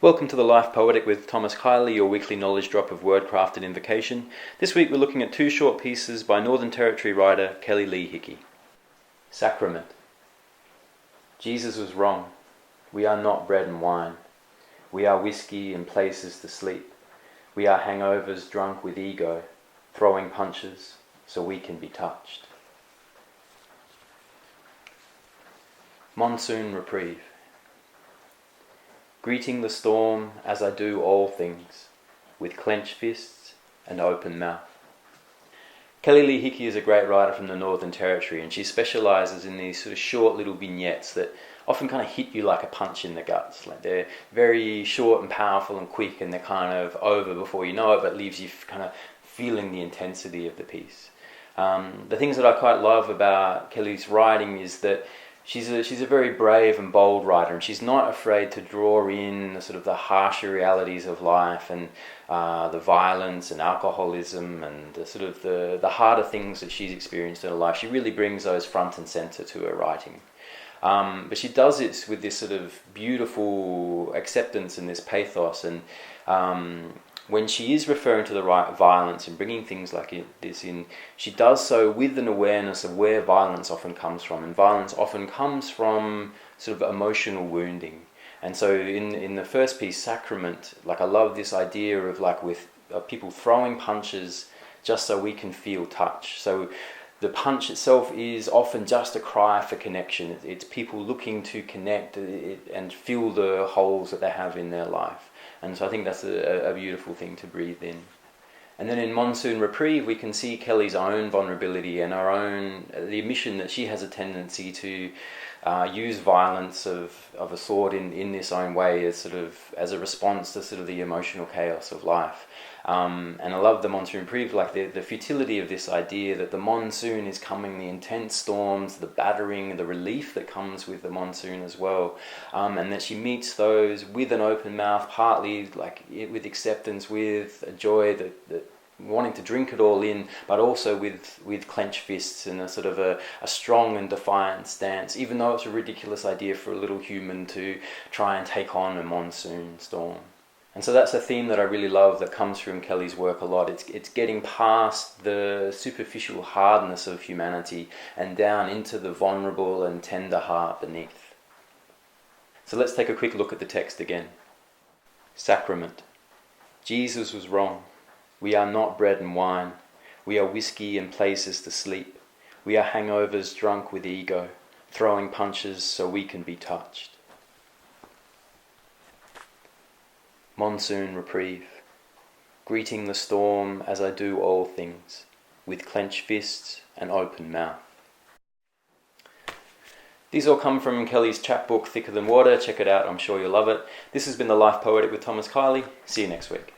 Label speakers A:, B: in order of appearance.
A: Welcome to the Life Poetic with Thomas Keily, your weekly knowledge drop of word-crafted invocation. This week we're looking at two short pieces by Northern Territory writer Kelly Lee Hickey. Sacrament. Jesus was wrong. We are not bread and wine. We are whiskey and places to sleep. We are hangovers drunk with ego, throwing punches so we can be touched. Monsoon reprieve. Greeting the storm as I do all things, with clenched fists and open mouth. Kelly Lee Hickey is a great writer from the Northern Territory, and she specialises in these sort of short little vignettes that often kind of hit you like a punch in the guts. Like they're very short and powerful and quick, and they're kind of over before you know it, but leaves you kind of feeling the intensity of the piece. The things that I quite love about Kelly's writing is that she's a very brave and bold writer, and she's not afraid to draw in the harsher realities of life and the violence and alcoholism and the harder things that she's experienced in her life. She really brings those front and center to her writing. But she does it with this sort of beautiful acceptance and this pathos, and when she is referring to the right violence and bringing things like this in, she does so with an awareness of where violence often comes from. And violence often comes from sort of emotional wounding. And so in the first piece, Sacrament, I love this idea of with people throwing punches just so we can feel touch. So the punch itself is often just a cry for connection. It's people looking to connect and fill the holes that they have in their life. And so I think that's a beautiful thing to breathe in. And then in Monsoon Reprieve, we can see Kelly's own vulnerability and the admission that she has a tendency to use violence of a sort in this own way as a response to the emotional chaos of life. And I love the Monsoon Reprieve, the futility of this idea that the monsoon is coming, the intense storms, the battering, the relief that comes with the monsoon as well, and that she meets those with an open mouth, partly with acceptance, with a joy that wanting to drink it all in, but also with clenched fists and a strong and defiant stance, even though it's a ridiculous idea for a little human to try and take on a monsoon storm. And so that's a theme that I really love that comes from Kelly's work a lot. It's getting past the superficial hardness of humanity and down into the vulnerable and tender heart beneath. So let's take a quick look at the text again. Sacrament. Jesus was wrong. We are not bread and wine. We are whiskey and places to sleep. We are hangovers drunk with ego, throwing punches so we can be touched. Monsoon reprieve. Greeting the storm as I do all things, with clenched fists and open mouth. These all come from Kelly's chapbook, Thicker Than Water. Check it out, I'm sure you'll love it. This has been the Life Poetic with Thomas Keily. See you next week.